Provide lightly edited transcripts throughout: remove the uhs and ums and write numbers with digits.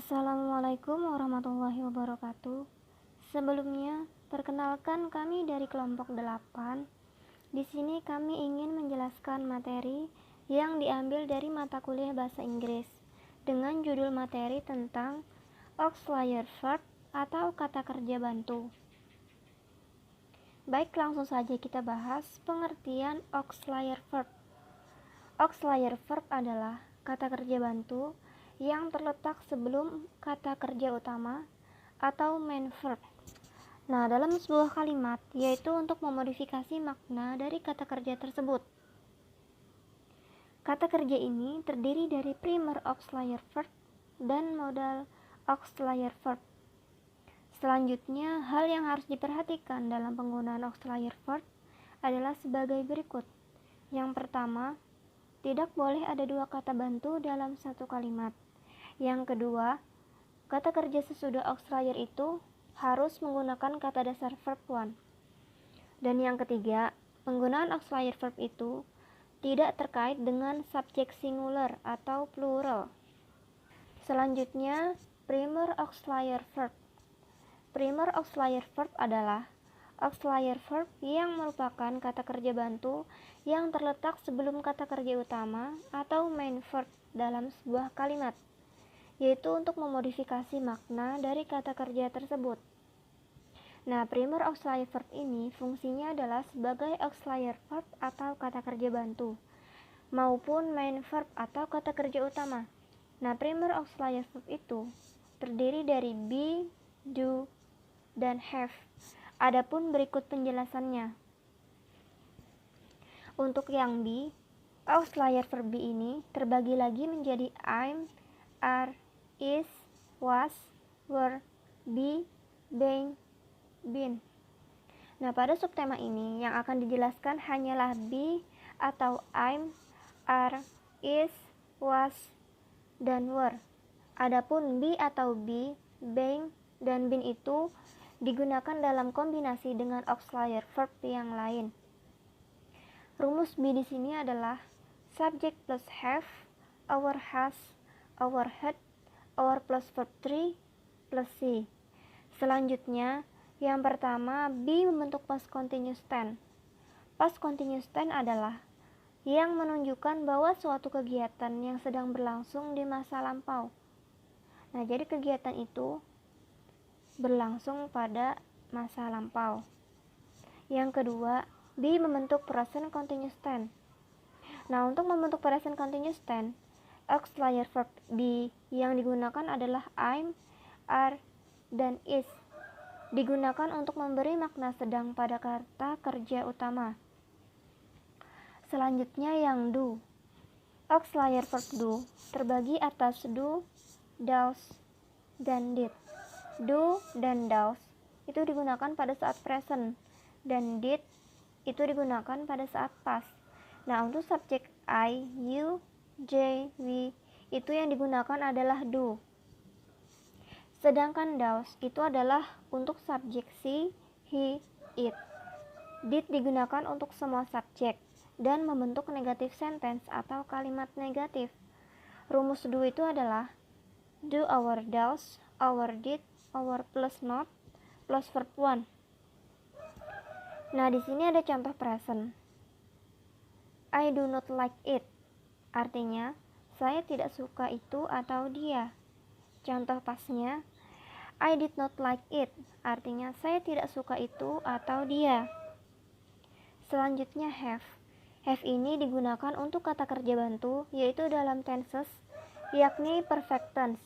Assalamualaikum warahmatullahi wabarakatuh. Sebelumnya, perkenalkan kami dari kelompok 8. Di sini kami ingin menjelaskan materi yang diambil dari mata kuliah bahasa Inggris dengan judul materi tentang auxiliary verb atau kata kerja bantu. Baik, langsung saja kita bahas pengertian auxiliary verb. Auxiliary verb adalah kata kerja bantu yang terletak sebelum kata kerja utama atau main verb. Nah, dalam sebuah kalimat, yaitu untuk memodifikasi makna dari kata kerja tersebut. Kata kerja ini terdiri dari primer auxiliary verb dan modal auxiliary verb. Selanjutnya, hal yang harus diperhatikan dalam penggunaan auxiliary verb adalah sebagai berikut. Yang pertama, tidak boleh ada dua kata bantu dalam satu kalimat. Yang kedua, kata kerja sesudah auxiliary itu harus menggunakan kata dasar verb one. Dan yang ketiga, penggunaan auxiliary verb itu tidak terkait dengan subjek singular atau plural. Selanjutnya, primer auxiliary verb. Primer auxiliary verb adalah auxiliary verb yang merupakan kata kerja bantu yang terletak sebelum kata kerja utama atau main verb dalam sebuah kalimat, yaitu untuk memodifikasi makna dari kata kerja tersebut. Nah, primer auxiliary verb ini fungsinya adalah sebagai auxiliary verb atau kata kerja bantu, maupun main verb atau kata kerja utama. Nah, primer auxiliary verb itu terdiri dari be, do, dan have. Adapun berikut penjelasannya. Untuk yang be, auxiliary verb be ini terbagi lagi menjadi I'm, are, is, was, were, be, being, been. Nah, pada subtema ini yang akan dijelaskan hanyalah be atau I'm, are, is, was, dan were. Adapun be atau be, being, dan been itu digunakan dalam kombinasi dengan auxiliary verb yang lain. Rumus be di sini adalah subject plus have, our has, our had, our plus verb 3 plus see. Selanjutnya, yang pertama, be membentuk past continuous tense. Past continuous tense adalah yang menunjukkan bahwa suatu kegiatan yang sedang berlangsung di masa lampau. Nah, jadi kegiatan itu berlangsung pada masa lampau. Yang kedua, be membentuk present continuous tense. Nah, untuk membentuk present continuous tense, auxiliary verb be yang digunakan adalah I'm, are, dan is. Digunakan untuk memberi makna sedang pada kata kerja utama. Selanjutnya yang do. Auxiliary verb do terbagi atas do, does, dan did. Do dan does itu digunakan pada saat present, dan did itu digunakan pada saat past. Nah, untuk subjek I, you, J, we itu yang digunakan adalah do. Sedangkan does itu adalah untuk subjek she, he, it. Did digunakan untuk semua subjek dan membentuk negative sentence atau kalimat negatif. Rumus do itu adalah do our does, our did, our plus not, plus verb one. Nah, di sini ada contoh present. I do not like it. Artinya, saya tidak suka itu atau dia. Contoh pasnya, I did not like it. Artinya, saya tidak suka itu atau dia. Selanjutnya have. Have ini digunakan untuk kata kerja bantu, yaitu dalam tenses, yakni perfect tense.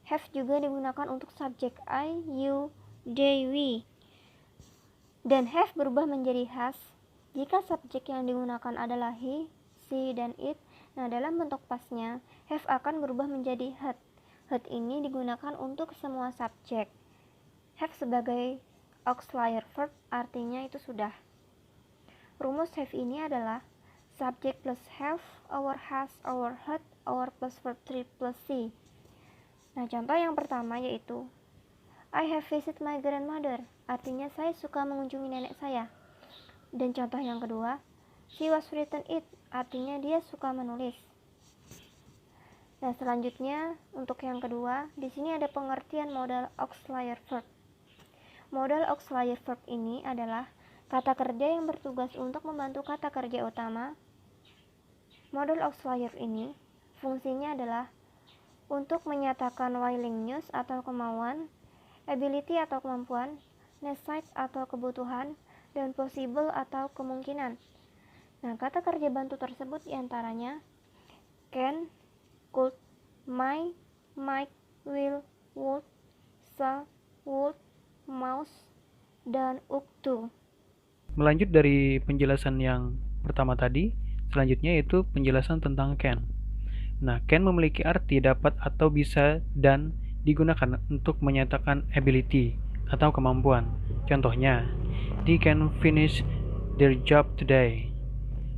Have juga digunakan untuk subjek I, you, they, we. Dan have berubah menjadi has jika subjek yang digunakan adalah he, she, dan it. Nah, dalam bentuk pasnya, have akan berubah menjadi had. Had ini digunakan untuk semua subjek. Have sebagai auxiliary verb artinya itu sudah. Rumus have ini adalah subject plus have, our has, our had, our plus verb 3 plus see. Nah, contoh yang pertama yaitu I have visited my grandmother. Artinya saya suka mengunjungi nenek saya. Dan contoh yang kedua, she was written it. Artinya dia suka menulis. Nah, selanjutnya untuk yang kedua, di sini ada pengertian modal auxiliary verb. Modal auxiliary verb ini adalah kata kerja yang bertugas untuk membantu kata kerja utama. Modal auxiliary ini fungsinya adalah untuk menyatakan willingness atau kemauan, ability atau kemampuan, necessity atau kebutuhan, dan possible atau kemungkinan. Nah, kata kerja bantu tersebut diantaranya can, could, might, will, would, shall, would, must, dan ought to. Melanjut dari penjelasan yang pertama tadi, selanjutnya yaitu penjelasan tentang can. Nah, can memiliki arti dapat atau bisa dan digunakan untuk menyatakan ability atau kemampuan. Contohnya, they can finish their job today.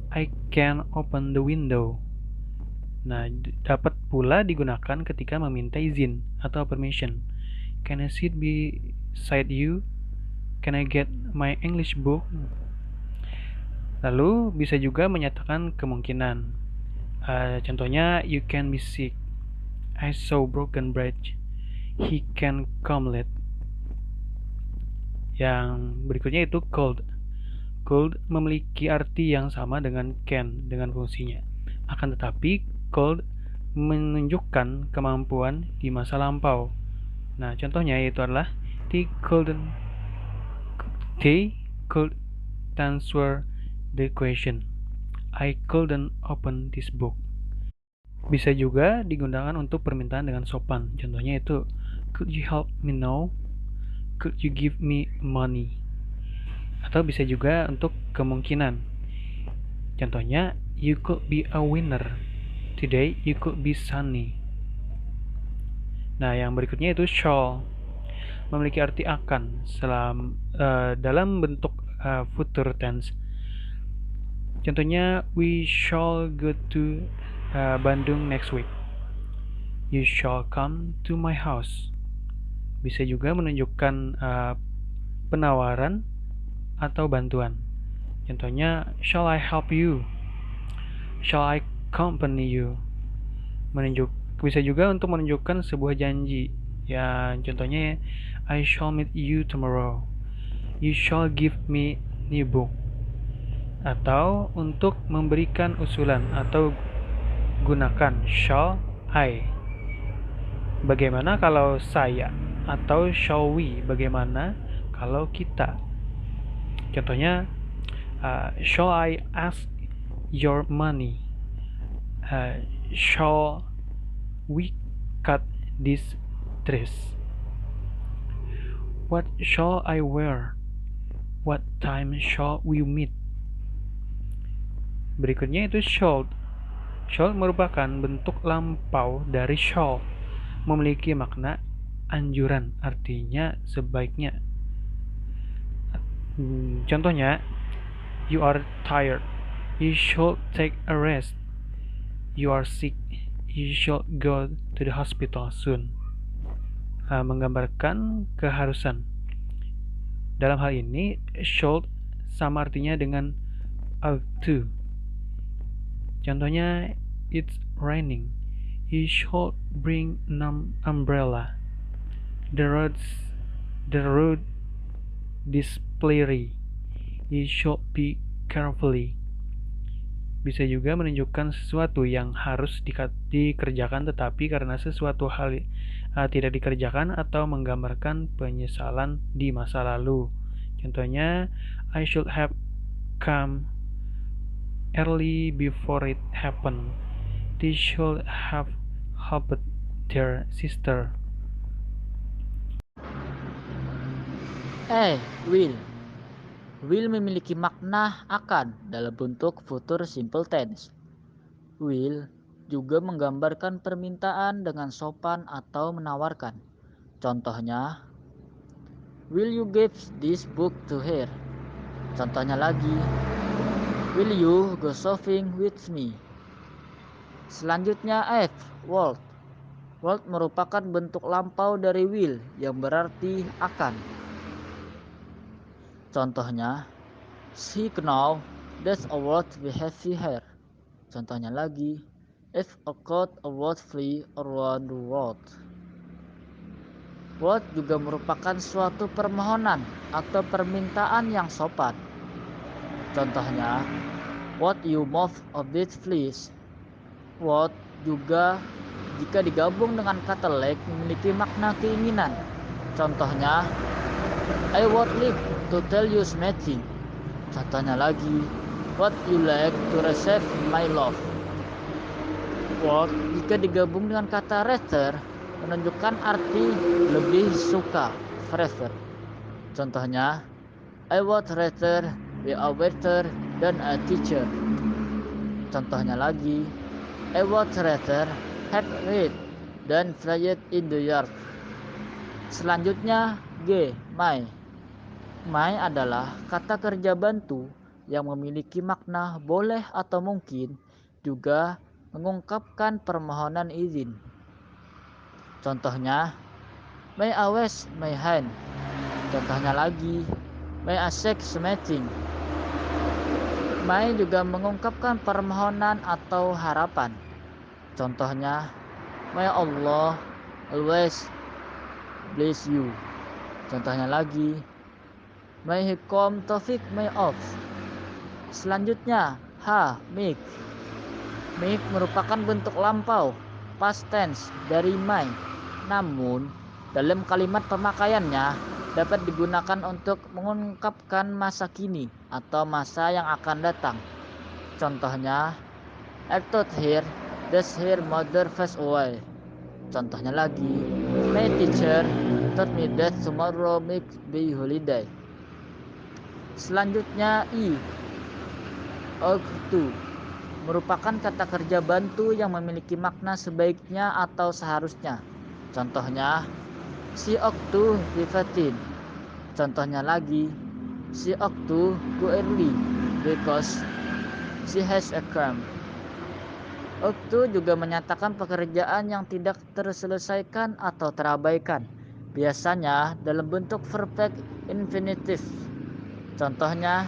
I can open the window. Nah, dapat pula digunakan ketika meminta izin atau permission. Can I sit beside you? Can I get my English book? Lalu bisa juga menyatakan kemungkinan. Contohnya, you can be sick. I saw broken bridge. He can come late. Yang berikutnya itu could. Could memiliki arti yang sama dengan can dengan fungsinya. Akan tetapi, could menunjukkan kemampuan di masa lampau. Nah, contohnya yaitu adalah they could answer the question. I couldn't open this book. Bisa juga digunakan untuk permintaan dengan sopan. Contohnya itu, could you help me now? Could you give me money? Atau bisa juga untuk kemungkinan. Contohnya, you could be a winner. Today you could be sunny. Nah, yang berikutnya itu shall. Memiliki arti akan dalam bentuk future tense. Contohnya, we shall go to Bandung next week. You shall come to my house. Bisa juga menunjukkan penawaran atau bantuan. Contohnya, shall I help you? Shall I accompany you? Bisa juga untuk menunjukkan sebuah janji. Ya, contohnya, I shall meet you tomorrow. You shall give me new book. Atau untuk memberikan usulan atau gunakan shall I. Bagaimana kalau saya? Atau shall we? Bagaimana kalau kita? Contohnya, shall I ask your money? Shall we cut these trees? What shall I wear? What time shall we meet? Berikutnya itu shall. Shall merupakan bentuk lampau dari shall, memiliki makna anjuran, artinya sebaiknya. Contohnya, you are tired, you should take a rest. You are sick, you should go to the hospital soon. Menggambarkan keharusan. Dalam hal ini, should sama artinya dengan ought to. Contohnya, it's raining. You should bring an umbrella. The road is slippery. You should be carefully. Bisa juga menunjukkan sesuatu yang harus dikerjakan tetapi karena sesuatu hal tidak dikerjakan atau menggambarkan penyesalan di masa lalu. Contohnya, I should have come early before it happened. They should have helped their sister. Will. Will memiliki makna akan dalam bentuk future simple tense. Will juga menggambarkan permintaan dengan sopan atau menawarkan. Contohnya, will you give this book to her? Contohnya lagi, will you go shopping with me? Selanjutnya F, would. Would merupakan bentuk lampau dari will yang berarti akan. Contohnya, she know that's a word we have here. Contohnya lagi, If a cat or would flee around the world. Would juga merupakan suatu permohonan atau permintaan yang sopan. Contohnya, would you move a bit please? Would juga jika digabung dengan kata like memiliki makna keinginan. Contohnya, I would like to tell you something. Contohnya lagi, would you like to receive my love? Would jika digabung dengan kata rather menunjukkan arti lebih suka, prefer. Contohnya, I would rather be a waiter than a teacher. Contohnya lagi, I would rather have read than played in the yard. Selanjutnya, G. My. My adalah kata kerja bantu yang memiliki makna boleh atau mungkin, juga mengungkapkan permohonan izin. Contohnya, may I wash my hand? Contohnya lagi, may I shake something? May juga mengungkapkan permohonan atau harapan. Contohnya, may Allah always bless you. Contohnya lagi, may He come taufik may off. Selanjutnya, H. Make. Make merupakan bentuk lampau, past tense dari may. Namun, dalam kalimat pemakaiannya dapat digunakan untuk mengungkapkan masa kini atau masa yang akan datang. Contohnya, I thought her that her mother passed away. Contohnya lagi, my teacher taught me that tomorrow may be holiday. Selanjutnya, I. Ought to merupakan kata kerja bantu yang memiliki makna sebaiknya atau seharusnya. Contohnya, she ought to be 15. Contohnya lagi, she ought to go early because she has a cramp. Ought to juga menyatakan pekerjaan yang tidak terselesaikan atau terabaikan, biasanya dalam bentuk perfect infinitive. Contohnya,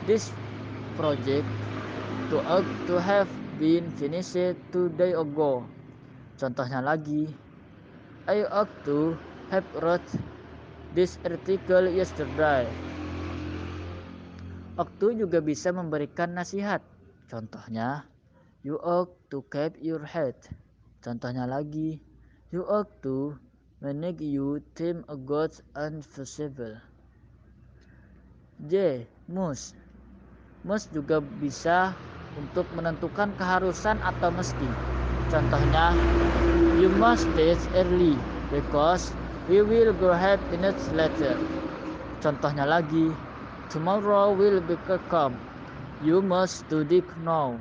this project ought to have been finished 2 days ago. Contohnya lagi, I ought to have wrote this article yesterday. Ought to juga bisa memberikan nasihat. Contohnya, you ought to keep your head. Contohnya lagi, you ought to manage you team a good and visible. J. Must. Must juga bisa untuk menentukan keharusan atau mesti. Contohnya, you must start early because we will go have dinner later. Contohnya lagi, tomorrow will be calm. You must study now.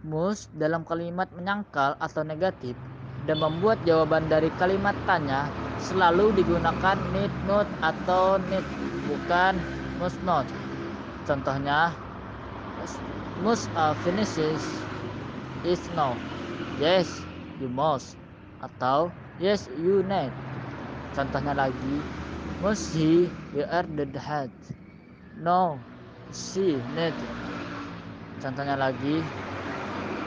Must dalam kalimat menyangkal atau negatif dan membuat jawaban dari kalimat tanya selalu digunakan need not atau need, bukan must not. Contohnya, must finishes is no. Yes, you must. Atau yes, you need. Contohnya lagi, must he wear the hat? No, she need. Contohnya lagi,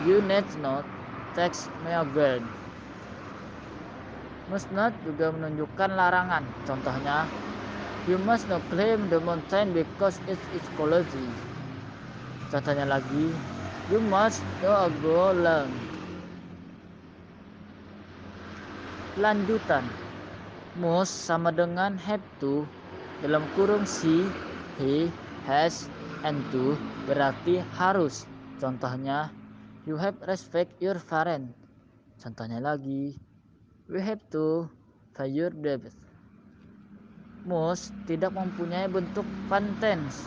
you need not text me again. Must not juga menunjukkan larangan. Contohnya, you must not climb the mountain because it is ecology. Contohnya lagi, you must not go alone. Lanjutan, must sama dengan have to dalam kurung she, he, has, and to berarti harus. Contohnya, you have respect your parent. Contohnya lagi, we have to pay your debt. Must tidak mempunyai bentuk past tense.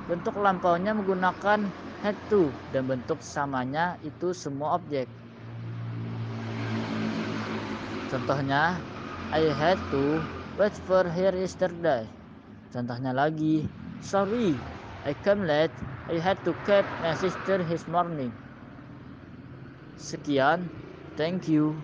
Bentuk lampaunya menggunakan had to dan bentuk samanya itu semua objek. Contohnya, I had to wait for her yesterday. Contohnya lagi, sorry, I came late. I had to keep my sister this morning. Sekian, thank you.